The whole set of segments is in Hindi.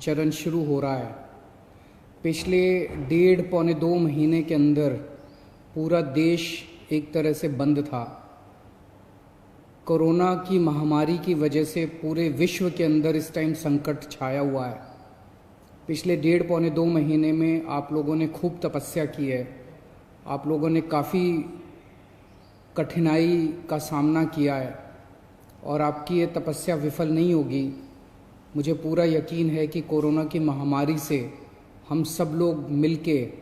चरण शुरू हो रहा है। पिछले 1.5-2 महीने के अंदर पूरा देश एक तरह से बंद था। कोरोना की महामारी की वजह से पूरे विश्व के अंदर इस टाइम संकट छाया हुआ है। पिछले 1.5-2 महीने में आप लोगों ने खूब तपस्या की है। आप लोगों ने काफ़ी कठिनाई का सामना किया है और आपकी ये तपस्या विफल नहीं होगी। मुझे पूरा यकीन है कि कोरोना की महामारी से हम सब लोग मिलके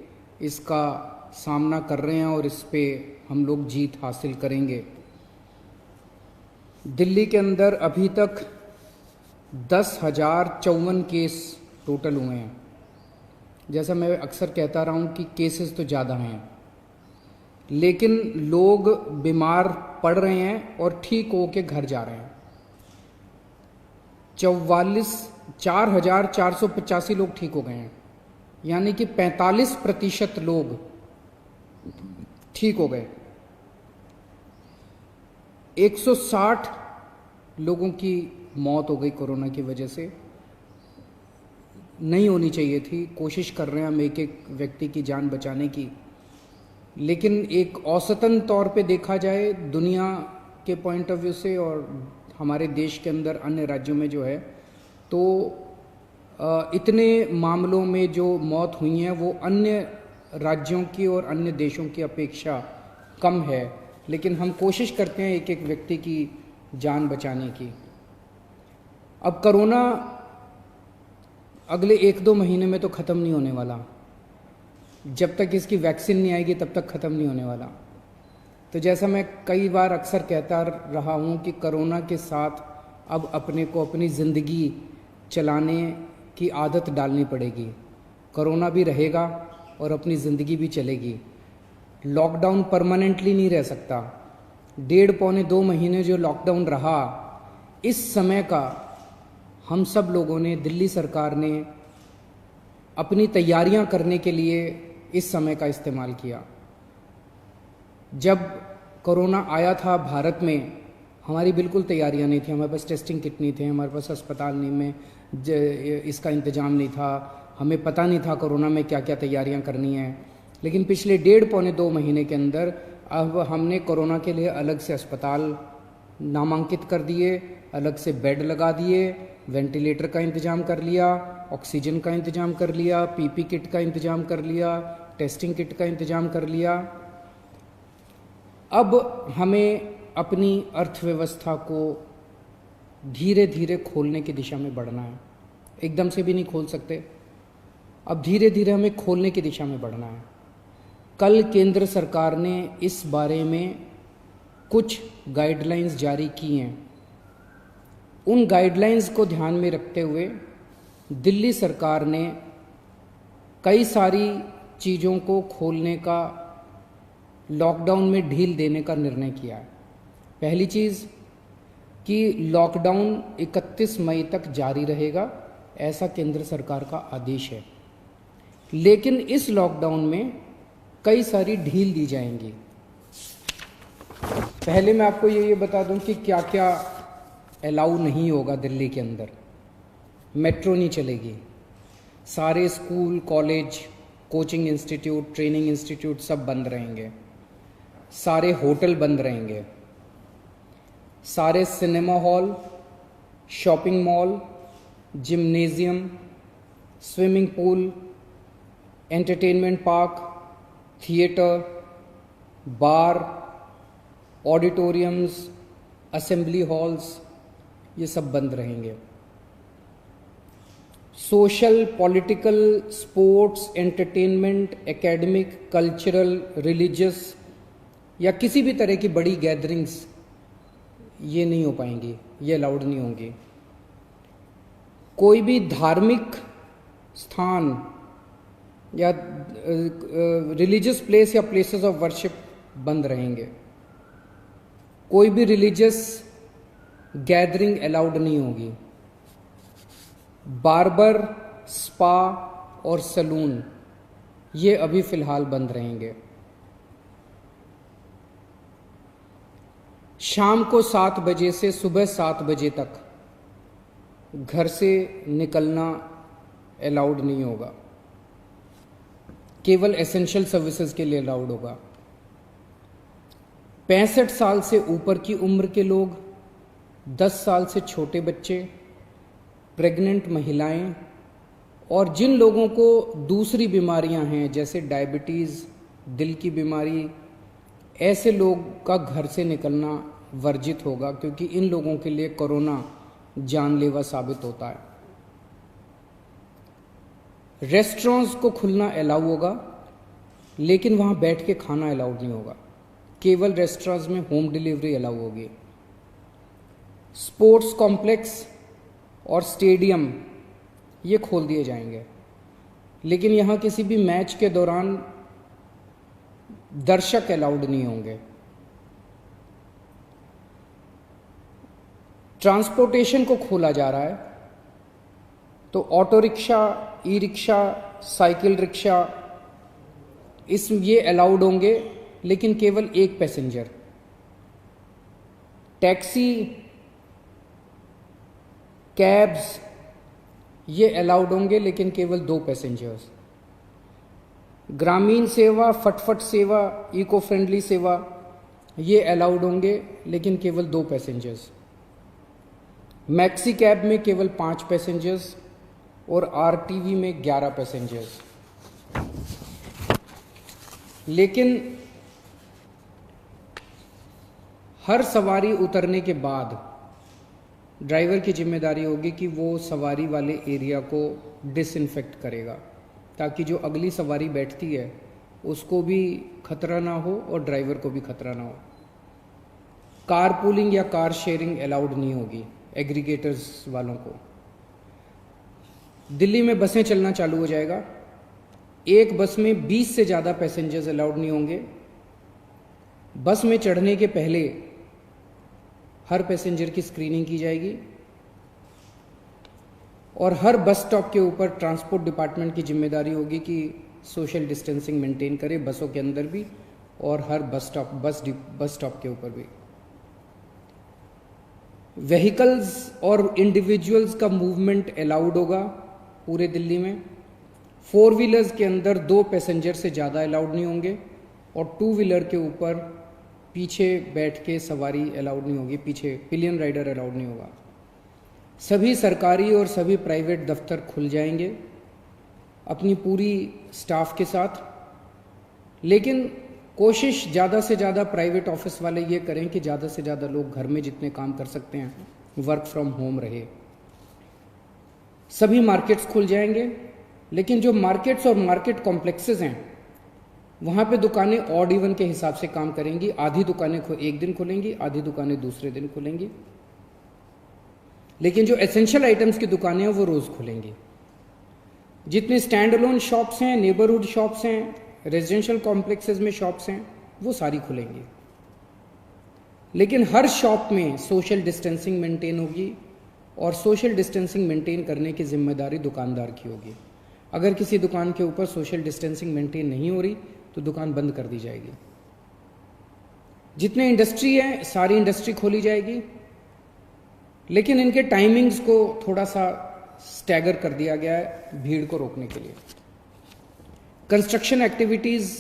इसका सामना कर रहे हैं और इस पे हम लोग जीत हासिल करेंगे। दिल्ली के अंदर अभी तक 10,054 केस टोटल हुए हैं। जैसा मैं अक्सर कहता रहा हूँ कि केसेस तो ज़्यादा हैं, लेकिन लोग बीमार पड़ रहे हैं और ठीक होके घर जा रहे हैं। 4,485 लोग ठीक हो गए हैं, यानी कि 45% लोग ठीक हो गए। 160 लोगों की मौत हो गई कोरोना की वजह से। नहीं होनी चाहिए थी। कोशिश कर रहे हैं हम एक एक व्यक्ति की जान बचाने की, लेकिन एक औसतन तौर पे देखा जाए दुनिया के पॉइंट ऑफ व्यू से और हमारे देश के अंदर अन्य राज्यों में जो है, तो इतने मामलों में जो मौत हुई हैं वो अन्य राज्यों की और अन्य देशों की अपेक्षा कम है। लेकिन हम कोशिश करते हैं एक एक व्यक्ति की जान बचाने की। अब कोरोना अगले 1-2 महीने में तो ख़त्म नहीं होने वाला। जब तक इसकी वैक्सीन नहीं आएगी तब तक ख़त्म नहीं होने वाला। तो जैसा मैं कई बार अक्सर कहता रहा हूँ कि कोरोना के साथ अब अपने को अपनी ज़िंदगी चलाने की आदत डालनी पड़ेगी। कोरोना भी रहेगा और अपनी ज़िंदगी भी चलेगी। लॉकडाउन परमानेंटली नहीं रह सकता। 1.5-2 महीने जो लॉकडाउन रहा, इस समय का हम सब लोगों ने, दिल्ली सरकार ने अपनी तैयारियां करने के लिए इस समय का इस्तेमाल किया। जब कोरोना आया था भारत में, हमारी बिल्कुल तैयारियां नहीं थी। हमारे पास टेस्टिंग किट नहीं थे, हमारे पास अस्पताल नहीं में इसका इंतज़ाम नहीं था। हमें पता नहीं था कोरोना में क्या क्या तैयारियां करनी है। लेकिन पिछले 1.5-2 महीने के अंदर अब हमने कोरोना के लिए अलग से अस्पताल नामांकित कर दिए, अलग से बेड लगा दिए, वेंटिलेटर का इंतज़ाम कर लिया, ऑक्सीजन का इंतज़ाम कर लिया, पीपी किट का इंतज़ाम कर लिया, टेस्टिंग किट का इंतज़ाम कर लिया। अब हमें अपनी अर्थव्यवस्था को धीरे धीरे खोलने की दिशा में बढ़ना है। एकदम से भी नहीं खोल सकते। अब धीरे धीरे हमें खोलने की दिशा में बढ़ना है। कल केंद्र सरकार ने इस बारे में कुछ गाइडलाइंस जारी की हैं। उन गाइडलाइंस को ध्यान में रखते हुए दिल्ली सरकार ने कई सारी चीज़ों को खोलने का, लॉकडाउन में ढील देने का निर्णय किया है। पहली चीज़ कि लॉकडाउन 31 मई तक जारी रहेगा, ऐसा केंद्र सरकार का आदेश है। लेकिन इस लॉकडाउन में कई सारी ढील दी जाएंगी। पहले मैं आपको ये बता दूं कि क्या क्या अलाउ नहीं होगा दिल्ली के अंदर। मेट्रो नहीं चलेगी। सारे school, college, coaching institute, training institute सब बंद रहेंगे। सारे होटल बंद रहेंगे। सारे cinema hall, shopping mall, gymnasium, swimming pool, entertainment park, theatre, bar, auditoriums, assembly halls, ये सब बंद रहेंगे। Social, political, sports, entertainment, academic, cultural, religious या किसी भी तरह की बड़ी गैदरिंग्स ये नहीं हो पाएंगी, ये अलाउड नहीं होंगी। कोई भी धार्मिक स्थान या रिलीजियस प्लेस या प्लेसेस ऑफ वर्शिप बंद रहेंगे। कोई भी रिलीजियस गैदरिंग अलाउड नहीं होगी। बार्बर, स्पा और सलून ये अभी फ़िलहाल बंद रहेंगे। शाम को 7 बजे से सुबह 7 बजे तक घर से निकलना अलाउड नहीं होगा, केवल एसेंशियल सर्विसेज के लिए अलाउड होगा। 65 साल से ऊपर की उम्र के लोग, 10 साल से छोटे बच्चे, प्रेग्नेंट महिलाएं और जिन लोगों को दूसरी बीमारियां हैं जैसे डायबिटीज़, दिल की बीमारी, ऐसे लोग का घर से निकलना वर्जित होगा, क्योंकि इन लोगों के लिए कोरोना जानलेवा साबित होता है। रेस्टोरेंट्स को खुलना अलाउ होगा, लेकिन वहाँ बैठ के खाना अलाउड नहीं होगा, केवल रेस्टोरेंट्स में होम डिलीवरी अलाउ होगी। स्पोर्ट्स कॉम्प्लेक्स और स्टेडियम ये खोल दिए जाएंगे, लेकिन यहाँ किसी भी मैच के दौरान दर्शक अलाउड नहीं होंगे। ट्रांसपोर्टेशन को खोला जा रहा है, तो auto rickshaw, e rickshaw, cycle rickshaw ये अलाउड होंगे, लेकिन केवल एक पैसेंजर। टैक्सी, कैब्स ये अलाउड होंगे, लेकिन केवल 2 पैसेंजर्स। ग्रामीण सेवा, फटफट सेवा, इको फ्रेंडली सेवा ये अलाउड होंगे, लेकिन केवल 2 पैसेंजर्स। मैक्सी कैब में केवल 5 पैसेंजर्स और आरटीवी में 11 पैसेंजर्स। लेकिन हर सवारी उतरने के बाद ड्राइवर की जिम्मेदारी होगी कि वो सवारी वाले एरिया को डिसइंफेक्ट करेगा, ताकि जो अगली सवारी बैठती है उसको भी खतरा ना हो और ड्राइवर को भी खतरा ना हो। कार पूलिंग या कार शेयरिंग अलाउड नहीं होगी एग्रीगेटर्स वालों को। दिल्ली में बसें चलना चालू हो जाएगा, एक बस में 20 से ज़्यादा पैसेंजर्स अलाउड नहीं होंगे। बस में चढ़ने के पहले हर पैसेंजर की स्क्रीनिंग की जाएगी और हर बस स्टॉप के ऊपर ट्रांसपोर्ट डिपार्टमेंट की जिम्मेदारी होगी कि सोशल डिस्टेंसिंग मेंटेन करे, बसों के अंदर भी और हर बस स्टॉप के ऊपर भी। व्हीकल्स और इंडिविजुअल्स का मूवमेंट अलाउड होगा पूरे दिल्ली में। 4 व्हीलर्स के अंदर 2 पैसेंजर से ज़्यादा अलाउड नहीं होंगे और 2 व्हीलर के ऊपर पीछे बैठ के सवारी अलाउड नहीं होगी, पीछे पिलियन राइडर अलाउड नहीं होगा। सभी सरकारी और सभी प्राइवेट दफ्तर खुल जाएंगे अपनी पूरी स्टाफ के साथ, लेकिन कोशिश ज़्यादा से ज़्यादा प्राइवेट ऑफिस वाले ये करें कि ज़्यादा से ज़्यादा लोग घर में जितने काम कर सकते हैं वर्क फ्रॉम होम रहे। सभी मार्केट्स खुल जाएंगे, लेकिन जो मार्केट्स और मार्केट कॉम्प्लेक्सेस हैं वहाँ पे दुकानें ऑड इवन के हिसाब से काम करेंगी। आधी दुकानें एक दिन खुलेंगी, आधी दुकानें दूसरे दिन खुलेंगी, लेकिन जो एसेंशियल आइटम्स की दुकानें हैं वो रोज़ खुलेंगी। जितने स्टैंड अलोन शॉप्स हैं, नेबरहुड शॉप्स हैं, रेजिडेंशियल कॉम्प्लेक्सेस में शॉप्स हैं, वो सारी खुलेंगी, लेकिन हर शॉप में सोशल डिस्टेंसिंग मेंटेन होगी और सोशल डिस्टेंसिंग मेंटेन करने की जिम्मेदारी दुकानदार की होगी। अगर किसी दुकान के ऊपर सोशल डिस्टेंसिंग मेंटेन नहीं हो रही तो दुकान बंद कर दी जाएगी। जितने इंडस्ट्री है सारी इंडस्ट्री खोली जाएगी, लेकिन इनके टाइमिंग्स को थोड़ा सा स्टैगर कर दिया गया है भीड़ को रोकने के लिए। कंस्ट्रक्शन एक्टिविटीज़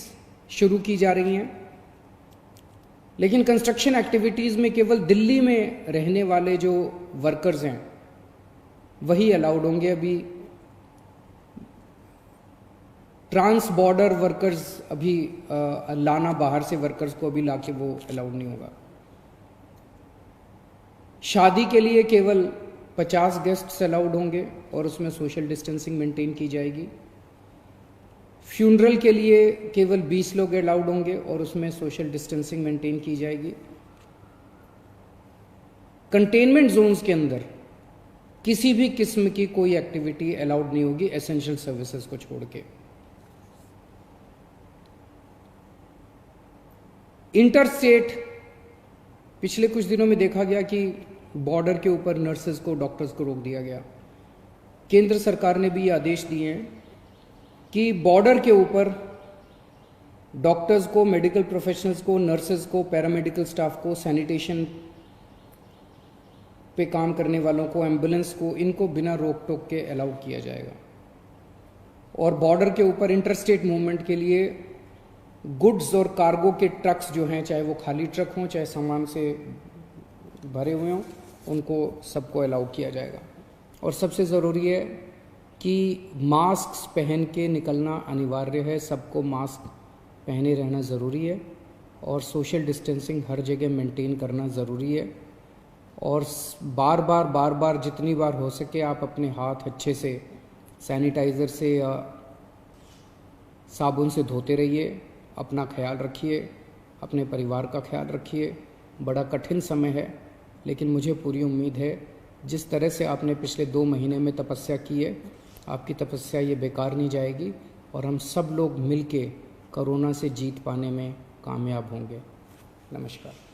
शुरू की जा रही हैं, लेकिन कंस्ट्रक्शन एक्टिविटीज़ में केवल दिल्ली में रहने वाले जो वर्कर्स हैं वही अलाउड होंगे। अभी ट्रांस बॉर्डर वर्कर्स अभी लाना, बाहर से वर्कर्स को अभी लाके वो अलाउड नहीं होगा। शादी के लिए केवल 50 गेस्ट्स अलाउड होंगे और उसमें सोशल डिस्टेंसिंग मेंटेन की जाएगी। फ्यूनरल के लिए केवल 20 लोग अलाउड होंगे और उसमें सोशल डिस्टेंसिंग मेंटेन की जाएगी। कंटेनमेंट जोन्स के अंदर किसी भी किस्म की कोई एक्टिविटी अलाउड नहीं होगी एसेंशियल सर्विसेज को छोड़ के। इंटरस्टेट पिछले कुछ दिनों में देखा गया कि बॉर्डर के ऊपर नर्सेज को, डॉक्टर्स को रोक दिया गया। केंद्र सरकार ने भी ये आदेश दिए हैं कि बॉर्डर के ऊपर डॉक्टर्स को, मेडिकल प्रोफेशनल्स को, नर्सेज को, पैरामेडिकल स्टाफ को, सैनिटेशन पे काम करने वालों को, एम्बुलेंस को, इनको बिना रोक टोक के अलाउ किया जाएगा। और बॉर्डर के ऊपर इंटरस्टेट मूवमेंट के लिए गुड्स और कार्गो के ट्रक्स जो हैं, चाहे वो खाली ट्रक हों चाहे सामान से भरे हुए हों, उनको सबको अलाउ किया जाएगा। और सबसे ज़रूरी है कि मास्क पहन के निकलना अनिवार्य है, सबको मास्क पहने रहना ज़रूरी है और सोशल डिस्टेंसिंग हर जगह मेंटेन करना ज़रूरी है। और बार बार जितनी बार हो सके आप अपने हाथ अच्छे से सैनिटाइज़र से या साबुन से धोते रहिए, अपना ख्याल रखिए, अपने परिवार का ख्याल रखिए। बड़ा कठिन समय है, लेकिन मुझे पूरी उम्मीद है जिस तरह से आपने पिछले 2 महीने में तपस्या की है, आपकी तपस्या ये बेकार नहीं जाएगी और हम सब लोग मिलके कोरोना से जीत पाने में कामयाब होंगे। नमस्कार।